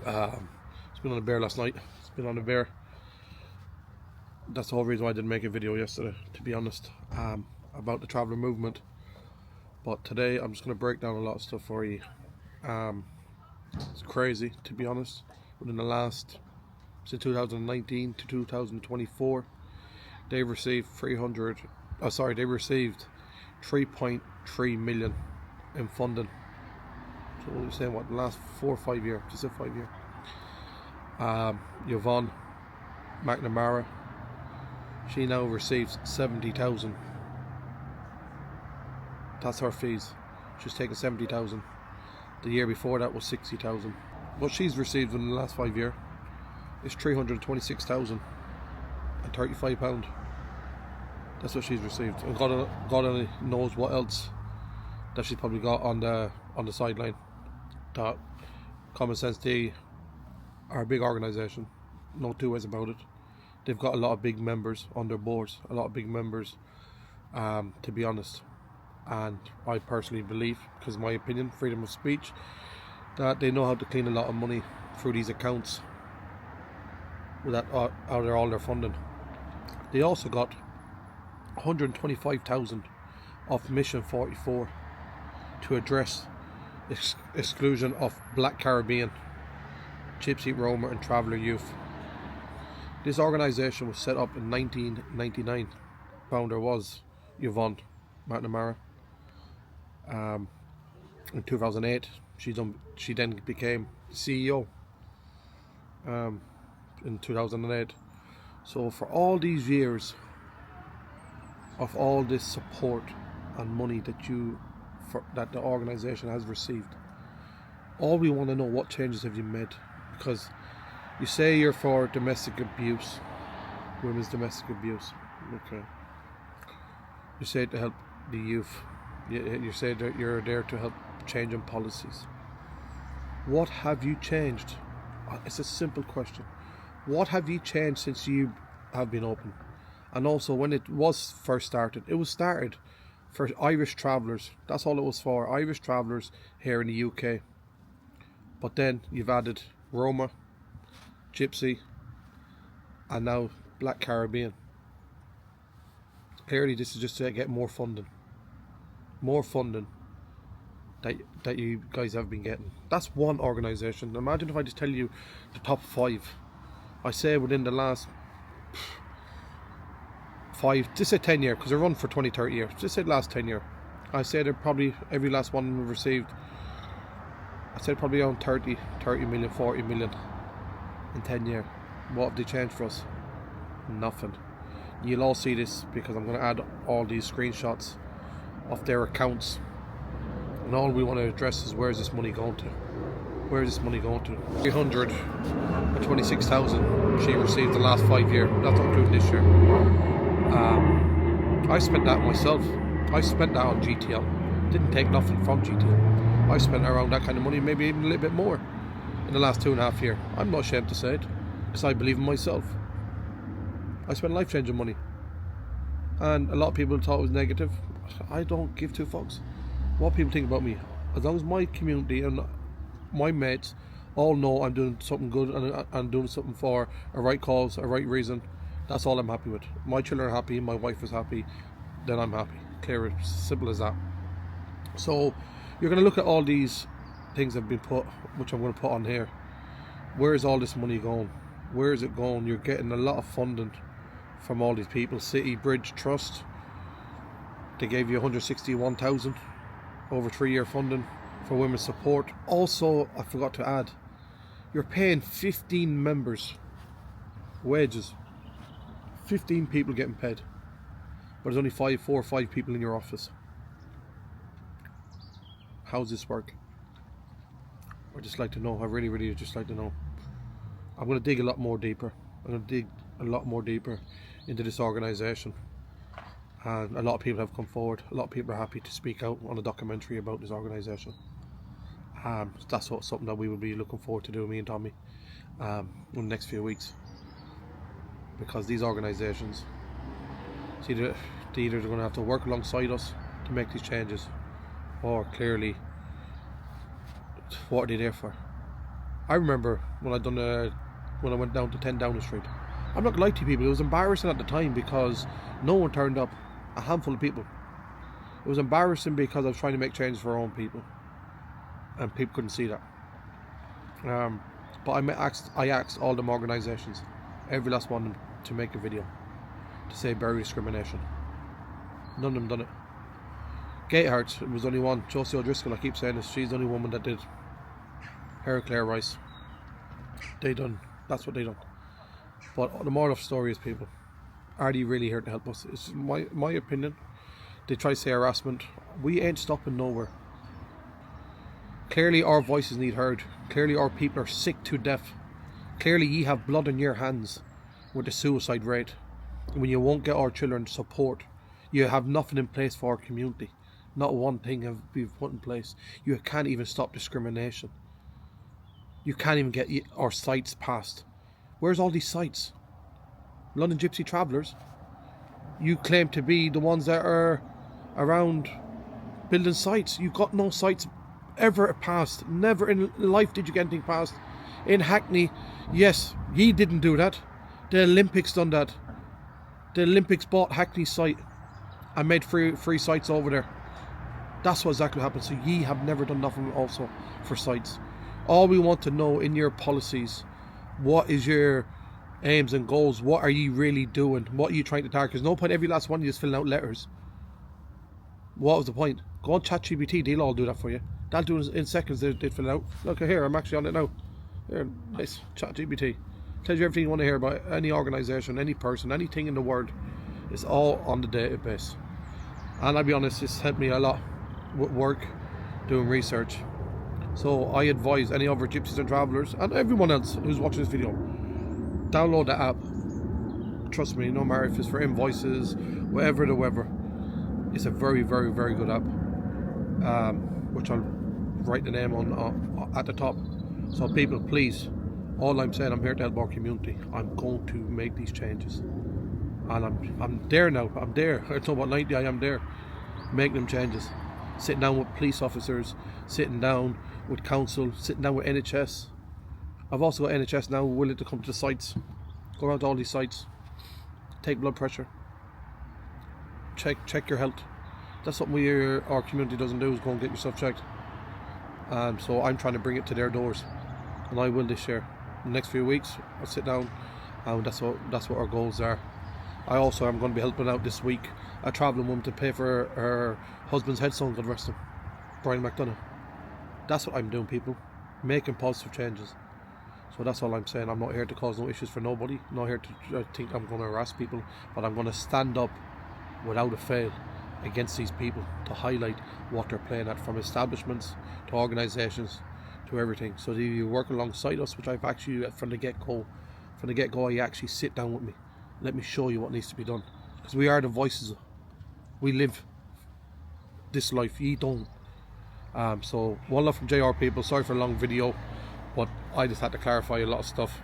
It's been on a bear last night. It's been on a bear. That's the whole reason why I didn't make a video yesterday, to be honest, about the traveller movement. But today I'm just going to break down a lot of stuff for you. It's crazy, to be honest. Within the last, since 2019 to 2024, they've received 3.3 million in funding. So what are you saying? What, the last 4 or 5 years? Just a 5 year. Yvonne McNamara, she now receives 70,000. That's her fees. She's taken 70,000. The year before that was 60,000. What she's received in the last 5 years is £326,035. That's what she's received. And God only knows what else that she's probably got on the sideline. That Common Sense, they are a big organisation, no two ways about it. They've got a lot of big members on their boards, a lot of big members, to be honest. And I personally believe, because of my opinion, freedom of speech, that they know how to clean a lot of money through these accounts without out of all their funding. They also got 125,000 of Mission 44 to address exclusion of Black Caribbean, Gypsy, Roma and Traveller youth. This organisation was set up in 1999. Founder was Yvonne McNamara. In 2008, she then became CEO. In 2008. So for all these years of all this support and money that the organisation has received, all we want to know, what changes have you made? Because you say you're for domestic abuse, women's domestic abuse, okay. You say to help the youth. You say that you're there to help change in policies. What have you changed? It's a simple question. What have you changed since you have been open? And also, when it was first started, it was started for Irish travellers. That's all it was for, Irish travellers here in the UK. But then you've added Roma, Gypsy, and now Black Caribbean. Clearly this is just to get more funding. More funding that you guys have been getting. That's one organisation. Imagine if I just tell you the top 5. I say within the last 5, just say 10 years, because they're run for 20, 30 years. Just say the last 10 years. I say they're probably, every last one we've received, I said probably around 30 million, 40 million in 10 years. What have they changed for us? Nothing. You'll all see this because I'm going to add all these screenshots of their accounts. And all we want to address is, where is this money going to? Where is this money going to? 326,000 she received the last 5 years. That's not including this year. I spent that myself. I spent that on GTL. Didn't take nothing from GTL. I spent around that kind of money, maybe even a little bit more, in the last 2.5 years. I'm not ashamed to say it, because I believe in myself. I spent life-changing money. And a lot of people thought it was negative. I don't give two fucks what people think about me. As long as my community and my mates all know I'm doing something good and I'm doing something for a right cause, a right reason, that's all I'm happy with. My children are happy, my wife is happy, then I'm happy. Clear, it's simple as that. So you're going to look at all these things that have been put, which I'm going to put on here. Where is all this money going? Where is it going? You're getting a lot of funding from all these people. City Bridge Trust, they gave you 161,000 over 3-year funding for women's support. Also, I forgot to add, you're paying 15 members wages. 15 people getting paid, but there's only 4 or 5 people in your office. How's this work? I'd just like to know. I really just like to know. I'm going to dig a lot more deeper. I'm going to dig a lot more deeper into this organisation. And a lot of people have come forward. A lot of people are happy to speak out on a documentary about this organisation. That's something that we will be looking forward to doing, me and Tommy, in the next few weeks. Because these organisations, it's either they're going to have to work alongside us to make these changes, or clearly, what are they there for? I remember when when I went down to 10 Downing Street. I'm not gonna lie to you people, it was embarrassing at the time because no one turned up, a handful of people. It was embarrassing because I was trying to make changes for our own people, and people couldn't see that. But I asked all them organisations, every last one of them, to make a video to say bury discrimination. None of them done it. Gateheart was only one. Josie O'Driscoll, I keep saying this, she's the only woman that did. Her, Claire Rice, that's what they done. But the moral of the story is, people, are they really here to help us? It's my opinion. They try to say harassment. We ain't stopping nowhere. Clearly our voices need heard. Clearly our people are sick to death. Clearly ye have blood on your hands with the suicide rate. When you won't get our children support, you have nothing in place for our community. Not one thing have been put in place. You can't even stop discrimination. You can't even get our sites passed. Where's all these sites? London Gypsy Travellers, you claim to be the ones that are around building sites. You got no sites ever passed. Never in life did you get anything passed. In Hackney, yes, ye didn't do that. The Olympics done that. The Olympics bought Hackney's site and made free sites over there. That's what exactly happened. So ye have never done nothing also for sites. All we want to know in your policies, what is your aims and goals? What are you really doing? What are you trying to target? There's no point every last one of you just filling out letters. What was the point? Go on ChatGPT, they'll all do that for you. They'll do it in seconds. They'd fill it out. Look here, I'm actually on it now. Here, nice, ChatGPT. Tells you everything you want to hear about any organisation, any person, anything in the world. It's all on the database. And I'll be honest, it's helped me a lot with work, doing research. So I advise any other gypsies and travellers, and everyone else who's watching this video, download the app. Trust me, no matter if it's for invoices, whatever. It's a very, very, very good app, which I'll write the name on at the top. So people, please, all I'm saying, I'm here to help our community. I'm going to make these changes, and I'm there now. I'm there. I don't know what 90 I am there, making them changes. Sitting down with police officers, sitting down with council, sitting down with NHS. I've also got NHS now willing to come to the sites, go around to all these sites, take blood pressure, check your health. That's something our community doesn't do, is go and get yourself checked. So I'm trying to bring it to their doors, and I will this year. In the next few weeks, I'll sit down, and that's what our goals are. I also am going to be helping out this week a travelling woman to pay for her husband's headstone, God rest him, Brian McDonough. That's what I'm doing, people, making positive changes. So that's all I'm saying. I'm not here to cause no issues for nobody. I'm not here to think I'm going to harass people, but I'm going to stand up without a fail against these people to highlight what they're playing at, from establishments to organisations to everything. So you work alongside us, which I've actually from the get-go, you actually sit down with me. Let me show you what needs to be done, because we are the voices. We live this life, you don't. So one love from JR, people. Sorry for a long video, but I just had to clarify a lot of stuff.